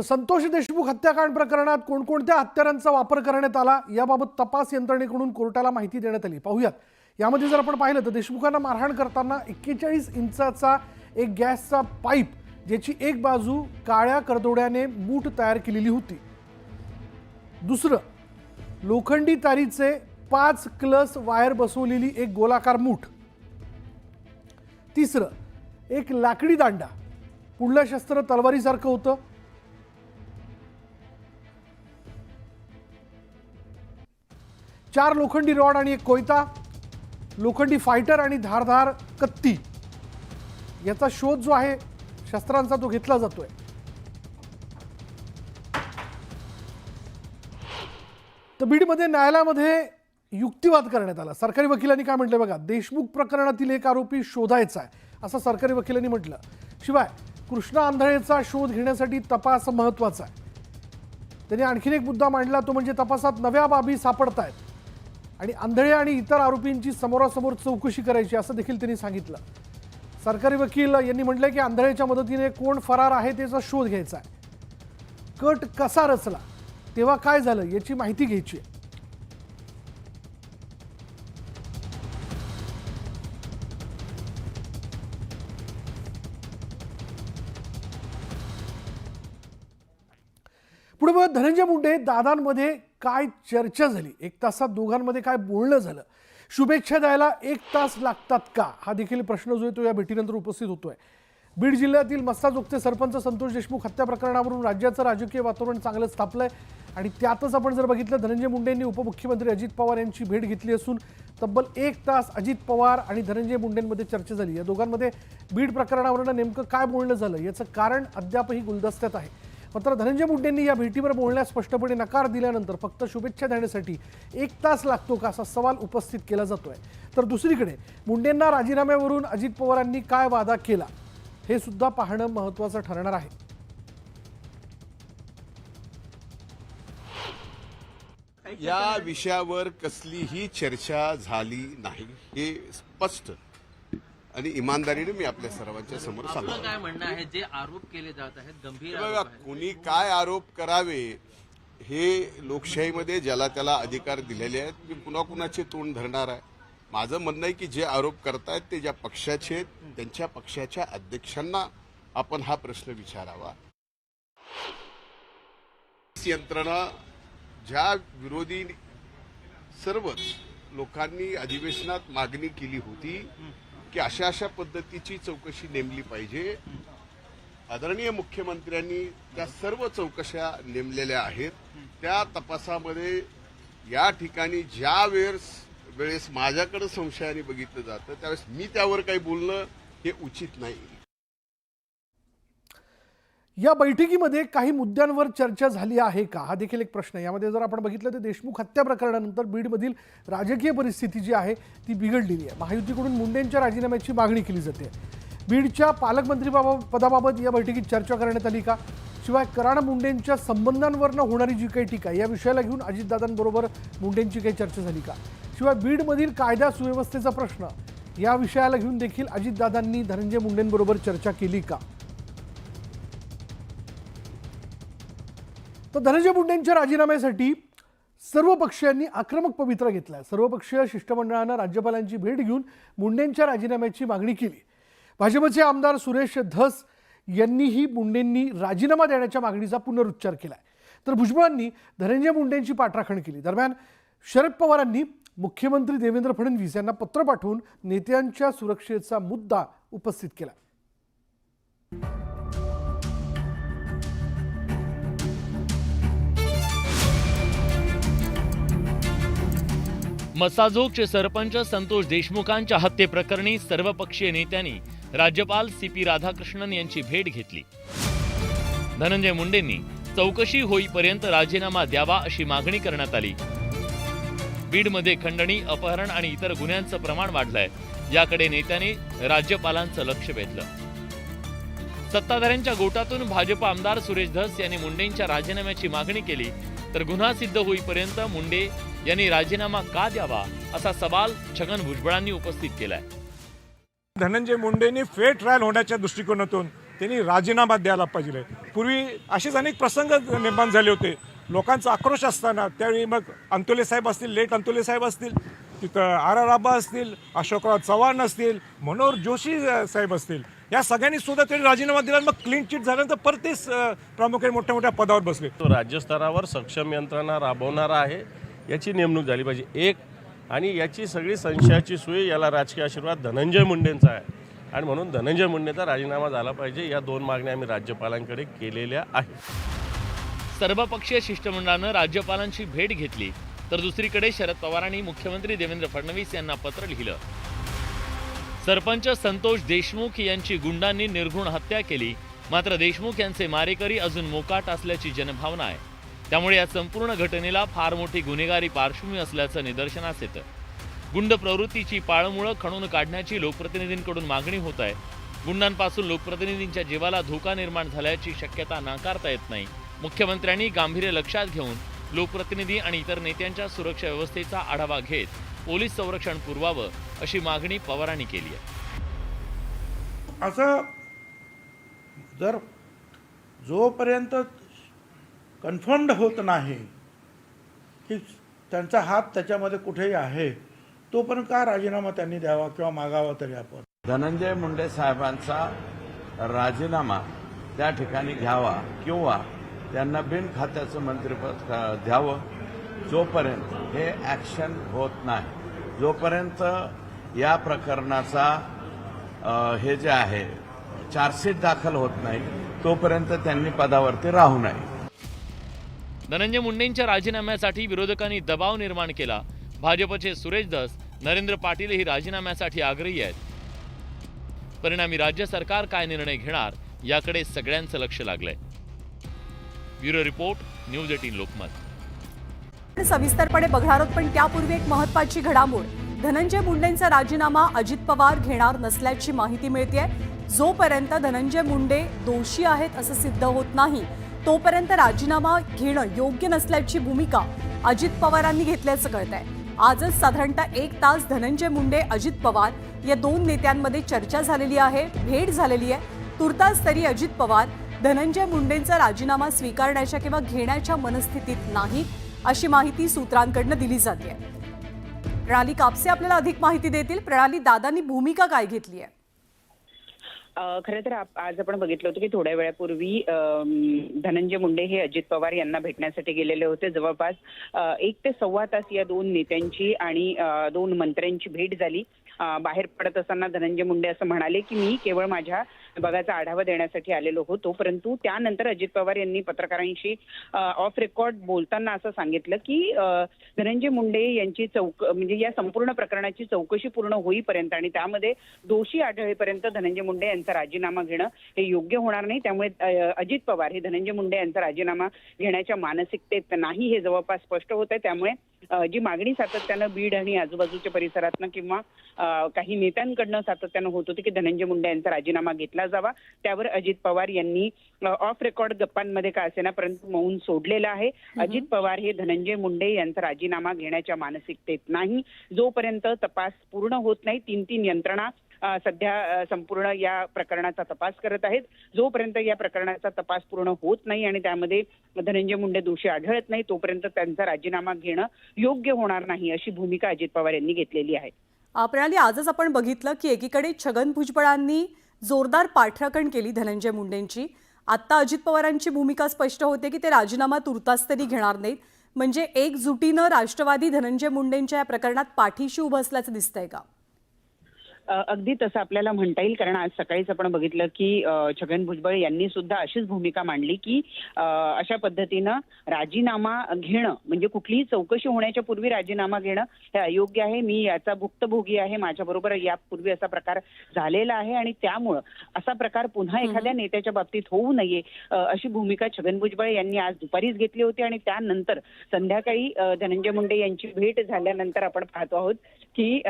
तर संतोष देशमुख हत्याकांड प्रकरणात कोणकोणत्या हत्यारांचा वापर करण्यात आला याबाबत तपास यंत्रणेकडून कोर्टाला माहिती देण्यात आली। पाहूयात। यामध्ये जर आपण पाहिलं तर देशमुखांना मारहाण करताना 41 इंचाचा एक गॅसचा पाईप ज्याची एक बाजू काळ्या करदोड्याने मूठ तयार केलेली होती, दुसरं लोखंडी तारीचे 5 क्लस वायर बसवलेली एक गोलाकार मूठ, तिसरं एक लाकडी दांडा, पुढलं शस्त्र तलवारीसारखं होतं, चार लोखंडी रॉड आणि एक कोयता, लोखंडी फायटर आणि धारधार कत्ती याचा शोध जो आहे शस्त्रांचा तो घेतला जातोय। तर बीडमध्ये न्यायालयामध्ये युक्तिवाद करण्यात आला। सरकारी वकिलांनी काय म्हटलं बघा, देशमुख प्रकरणातील एक आरोपी शोधायचा आहे असं सरकारी वकिलांनी म्हटलं। शिवाय कृष्णा आंधळेचा शोध घेण्यासाठी तपास महत्त्वाचा आहे। त्यांनी आणखीन एक मुद्दा मांडला, तो म्हणजे तपासात नव्या बाबी सापडतायत आणि आंधळे आणि इतर आरोपींची समोरासमोर चौकशी करायची असं देखील त्यांनी सांगितलं। सरकारी वकील यांनी म्हटलं की आंधळेच्या मदतीने कोण फरार आहे त्याचा शोध घ्यायचा आहे, कट कसा रचला, तेव्हा काय झालं याची माहिती घ्यायची आहे। पुढे बघा, धनंजय मुंडे दादांमध्ये काय चर्चा झाली, 1 तासात दोघांमध्ये काय बोलणं झालं, शुभेच्छा द्यायला 1 तास लागतात का, हा देखील प्रश्न जो आहे तो या भेटीनंतर उपस्थित होतोय। बीड जिल्ह्यातील मस्ताजोगचे सरपंच संतोष देशमुख हत्या प्रकरणावरून राज्याचं राजकीय वातावरण चांगलंच तापलंय आणि त्यातच आपण जर बघितलं, धनंजय मुंडेंनी उपमुख्यमंत्री अजित पवार यांची भेट घेतली असून तब्बल 1 तास अजित पवार आणि धनंजय मुंडेंमध्ये चर्चा झाली। या दोघांमध्ये बीड प्रकरणावरून नेमकं काय बोलणं झालं याचं कारण अद्यापही गुलदस्त्यात आहे। मात्र धनंजय मुंडेंनी या भेटीवर बोलण्यास स्पष्टपणे नकार दिल्यानंतर फक्त शुभेच्छा देण्यासाठी 1 तास लागतो का असा सवाल उपस्थित केला जातोय। तर दुसरीकडे मुंडेंना राजीनाम्यावरून अजित पवारांनी काय वादा केला हे सुद्धा पाहणं महत्त्वाचं ठरणार आहे। या विषयावर कसलीही चर्चा झाली नाही हे स्पष्ट आणि इमानदारीने मी आपल्या सर्वांच्या समोर सांगतो। काय म्हणणं आहे, जे आरोप केले जात आहेत गंभीर बघा, कुणी काय आरोप करावे हे लोकशाहीमध्ये ज्याला त्याला अधिकार दिलेले आहेत। मी पुन्हा कुणाचे तोंड धरणार आहे? माझं म्हणणं आहे की जे आरोप करतायत ते ज्या पक्षाचे आहेत त्यांच्या पक्षाच्या अध्यक्षांना आपण हा प्रश्न विचारावा। यंत्रणा ज्या विरोधी सर्व लोकांनी अधिवेशनात मागणी केली होती की अशा पद्धतीची चौकशी नेमली पाहिजे, आदरणीय मुख्यमंत्र्यांनी त्या सर्व चौकशा नेमलेल्या आहेत। त्या तपासामध्ये या ठिकाणी ज्या वेळेस माझ्याकडे संशयाने बघितलं जातं त्यावेळेस मी त्यावर काही बोलणं हे उचित नाही। या बैठकीमध्ये काही मुद्द्यांवर चर्चा झाली आहे का, हा देखील एक प्रश्न आहे। यामध्ये जर आपण बघितलं तर देशमुख हत्या प्रकरणानंतर बीडमधील राजकीय परिस्थिती जी आहे ती बिघडलेली आहे। महायुतीकडून मुंडेंच्या राजीनाम्याची मागणी केली जाते। बीडच्या पालकमंत्री पदाबाबत या बैठकीत चर्चा करण्यात आली का? शिवाय कराड मुंडेंच्या संबंधांवरनं होणारी जी काही टीका या विषयाला घेऊन अजितदादांबरोबर मुंडेंची काही चर्चा झाली का? शिवाय बीडमधील कायदा सुव्यवस्थेचा प्रश्न या विषयाला घेऊन देखील अजितदादांनी धनंजय मुंडेंबरोबर चर्चा केली का? तर धनंजय मुंडेंच्या राजीनाम्यासाठी सर्व पक्षीयांनी आक्रमक पवित्रा घेतलाय। सर्वपक्षीय शिष्टमंडळानं राज्यपालांची भेट घेऊन मुंडेंच्या राजीनाम्याची मागणी केली। भाजपचे आमदार सुरेश धस यांनीही मुंडेंनी राजीनामा देण्याच्या मागणीचा पुनरुच्चार केलाय। तर भुजबळांनी धनंजय मुंडेंची पाठराखण केली। दरम्यान शरद पवारांनी मुख्यमंत्री देवेंद्र फडणवीस यांना पत्र पाठवून नेत्यांच्या सुरक्षेचा मुद्दा उपस्थित केला। मसाजोगचे सरपंच संतोष देशमुखांच्या हत्येप्रकरणी सर्वपक्षीय नेत्यांनी राज्यपाल CP राधाकृष्णन यांची भेट घेतली। धनंजय मुंडेंनी चौकशी होईपर्यंत राजीनामा द्यावा अशी मागणी करण्यात आली। बीडमध्ये खंडणी, अपहरण आणि इतर गुन्ह्यांचं प्रमाण वाढलंय, याकडे नेत्यांनी राज्यपालांचं लक्ष वेधलं। सत्ताधाऱ्यांच्या गोटातून भाजप आमदार सुरेश धस यांनी मुंडेंच्या राजीनाम्याची मागणी केली, तर गुन्हा सिद्ध होईपर्यंत मुंडे यांनी राजीनामा का द्यावा असा सवाल छगन भुजबळांनी उपस्थित केलाय। धनंजय मुंडेंनी फेअर ट्रायल होण्याच्या दृष्टिकोनातून त्यांनी राजीनामा द्यायला पाहिजे. पूर्वी असेच अनेक प्रसंग निर्माण झाले होते. लोकांचा आक्रोश असताना त्यावेळी मग अंतोले साहेब असतील, लेट अंतोले साहेब असतील, तिथं आर आबा असतील, अशोकराव चव्हाण असतील, मनोहर जोशी साहेब असतील, या सगळ्यांनी सुद्धा त्यांनी राजीनामा दिला. मग क्लीन चिट झाल्यानंतर परत तेच प्रामुख्याने मोठ्या मोठ्या पदावर बसले. तो राज्यस्तरावर सक्षम यंत्रणा राबवणारा आहे, याची नेमणूक झाली पाहिजे. एक आणि याची सगळी संशयाची सोय, याला राजकीय आशीर्वाद धनंजय मुंडेंचा आहे आणि म्हणून धनंजय मुंडेचा राजीनामा झाला पाहिजे. या 2 मागण्या आम्ही राज्यपालांकडे केलेल्या आहेत. सर्वपक्षीय शिष्टमंडळानं राज्यपालांची भेट घेतली, तर दुसरीकडे शरद पवारांनी मुख्यमंत्री देवेंद्र फडणवीस यांना पत्र लिहिलं. सरपंच संतोष देशमुख यांची गुंडांनी निर्घृण हत्या केली, मात्र देशमुख यांचे मारेकरी अजून मोकाट असल्याची जनभावना आहे. त्यामुळे या संपूर्ण घटनेला फार मोठी गुन्हेगारी पार्श्वभूमी असल्याचं निदर्शनास येतं. गुंड प्रवृत्तीची पाळमुळं खणून काढण्याची लोकप्रतिनिधींकडून मागणी होत आहे. गुंडांपासून लोकप्रतिनिधींच्या जीवाला धोका निर्माण झाल्याची शक्यता नाकारता येत नाही. मुख्यमंत्र्यांनी गांभीर्य लक्षात घेऊन लोकप्रतिनिधी आणि इतर नेत्यांच्या सुरक्षा व्यवस्थेचा आढावा घेत पोलीस संरक्षण पुरवावं अशी मागणी पवारांनी केली आहे. असं जर जोपर्यंत कन्फर्म्ड होत नाही की त्यांचा हात त्याच्यामध्ये कुठेही आहे, तोपर्यंत का राजीनामा त्यांनी द्यावा किंवा मागावा तरी आपण. धनंजय मुंडे साहेबांचा राजीनामा त्या ठिकाणी घ्यावा किंवा त्यांना बिन खात्याचं मंत्रिपद द्यावं. जोपर्यंत हे ॲक्शन होत नाही, जोपर्यंत या प्रकरणाचा हे जे आहे चार्जशीट दाखल होत नाही, तोपर्यंत त्यांनी पदावरती राहू नये. धनंजय मुंडेंच्या राजीनाम्यासाठी विरोधकांनी दबाव निर्माण केला. भाजपचे सुरेश धस, नरेंद्र पाटीलही राजीनाम्यासाठी आग्रही आहेत. परिणामी राज्य सरकार काय निर्णय घेणार याकडे सगळ्यांचं लक्ष लागलंय. Bureau report, news 18 Lokmat. सविस्तरपणे बघणार आहोत, पण त्यापूर्वी एक महत्त्वाची घडामोड. धनंजय मुंडेंचा राजीनामा अजित पवार घेणार नसल्याची माहिती मिळतेय. जोपर्यंत धनंजय मुंडे दोषी आहेत असं सिद्ध होत नाही, तोपर्यंत राजीनामा घेणं योग्य नसल्याची भूमिका अजित पवारांनी घेतल्याचं कळतंय. आजच साधारणतः 1 तास धनंजय मुंडे, अजित पवार या 2 नेत्यांमध्ये चर्चा झालेली आहे, भेट झालेली आहे. तुर्तास तरी अजित पवार धनंजय मुंडेंचा राजीनामा स्वीकारण्याच्या किंवा घेण्याच्या मनस्थितीत नाहीत, अशी माहिती सूत्रांकडून दिली जाते. प्रणाली कापसे आपल्याला अधिक माहिती देतील. प्रणाली, दादांनी भूमिका काय घेतली आहे? खरं तर आज आपण बघितलं होतं की थोड्या वेळापूर्वी धनंजय मुंडे हे अजित पवार यांना भेटण्यासाठी गेलेले होते. जवळपास 1 ते सव्वा तास या 2 नेत्यांची आणि 2 मंत्र्यांची भेट झाली. बाहेर पडत असताना धनंजय मुंडे असं म्हणाले की मी केवळ माझ्या विभागाचा आढावा देण्यासाठी आलेलो होतो. परंतु त्यानंतर अजित पवार यांनी पत्रकारांशी ऑफ रेकॉर्ड बोलताना असं सांगितलं की धनंजय मुंडे यांची म्हणजे या संपूर्ण प्रकरणाची चौकशी पूर्ण होईपर्यंत आणि त्यामध्ये दोषी आढळेपर्यंत धनंजय मुंडे यांचा राजीनामा घेणं हे योग्य होणार नाही. त्यामुळे अजित पवार हे धनंजय मुंडे यांचा राजीनामा घेण्याच्या मानसिकतेत नाही, हे जवळपास स्पष्ट होत आहे. त्यामुळे जी मागणी सातत्यानं बीड आणि आजूबाजूच्या परिसरातनं किंवा काही नेत्यांकडनं सातत्यानं होत होती की धनंजय मुंडे यांचा राजीनामा घेतला जावा, त्यावर अजित पवार यांनी ऑफ रेकॉर्ड गप्पांमध्ये का असेना परंतु मौन सोडलेलं आहे. अजित पवार हे धनंजय मुंडे यांचा राजीनामा घेण्याच्या मानसिकतेत नाही. जोपर्यंत तपास पूर्ण होत नाही, 3 यंत्रणा सध्या संपूर्ण या प्रकरणाचा तपास करत आहेत. जोपर्यंत या प्रकरणाचा तपास पूर्ण होत नाही आणि त्यामध्ये धनंजय मुंडे दोषी आढळत नाही, तोपर्यंत त्यांचा राजीनामा घेणं योग्य होणार नाही, अशी भूमिका अजित पवार यांनी घेतलेली आहे. प्रणाली, आजच आपण बघितलं की एकीकडे छगन भुजबळांनी जोरदार पाठराखण केली धनंजय मुंडेंची. आता अजित पवारांची भूमिका स्पष्ट होते की ते राजीनामा तुर्तास तरी घेणार नाहीत. म्हणजे एकजुटीनं राष्ट्रवादी धनंजय मुंडेंच्या या प्रकरणात पाठीशी उभं असल्याचं दिसतंय का? अगदी तसं आपल्याला म्हणता येईल, कारण आज सकाळीच आपण बघितलं की छगन भुजबळ यांनी सुद्धा अशीच भूमिका मांडली की अशा पद्धतीनं राजीनामा घेणं म्हणजे कुठलीही चौकशी होण्याच्या पूर्वी राजीनामा घेणं हे अयोग्य आहे. मी याचा भुक्तभोगी आहे, माझ्याबरोबर यापूर्वी असा प्रकार झालेला आहे आणि त्यामुळं असा प्रकार पुन्हा एखाद्या नेत्याच्या बाबतीत होऊ नये, अशी भूमिका छगन भुजबळ यांनी आज दुपारीच घेतली होती. आणि त्यानंतर संध्याकाळी धनंजय मुंडे यांची भेट झाल्यानंतर आपण पाहतो आहोत की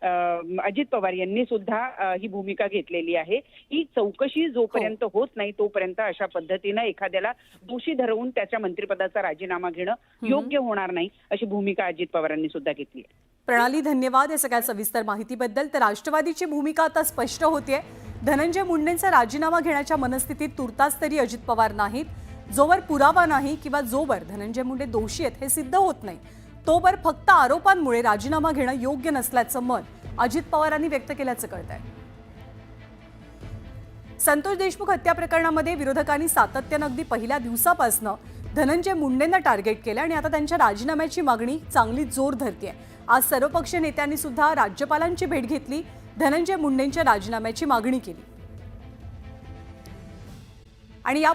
अजित पवार यांनी सुद्धा ही भूमिका घेतलेली आहे की चौकशी जोपर्यंत होत नाही तोपर्यंत अशा पद्धतीनं एखाद्याला दोषी ठरवून त्याच्या मंत्रिपदाचा राजीनामा घेणं योग्य होणार नाही, अशी भूमिका अजित पवारांनी सुद्धा घेतली आहे. प्रणाली, धन्यवाद या सगळ्या सविस्तर माहितीबद्दल. तर राष्ट्रवादीची भूमिका आता स्पष्ट होतीये. धनंजय मुंडेंचा राजीनामा घेण्याच्या मनस्थितीत तुर्तास तरी अजित पवार नाहीत. जोवर पुरावा नाही किंवा जोवर धनंजय मुंडे दोषी आहेत हे सिद्ध होत नाही तोवर फक्त आरोपांमुळे राजीनामा घेणं योग्य नसल्याचं मत अजित पवारांनी व्यक्त केल्याचं कळतंय. संतोष देशमुख हत्या प्रकरणामध्ये विरोधकांनी सातत्यानं अगदी पहिल्या दिवसापासून धनंजय मुंडेंना टार्गेट केलं आणि आता त्यांच्या राजीनाम्याची मागणी चांगली जोर धरतेय. आज सर्वपक्षीय नेत्यांनी सुद्धा राज्यपालांची भेट घेतली, धनंजय मुंडेंच्या राजीनाम्याची मागणी केली आणि या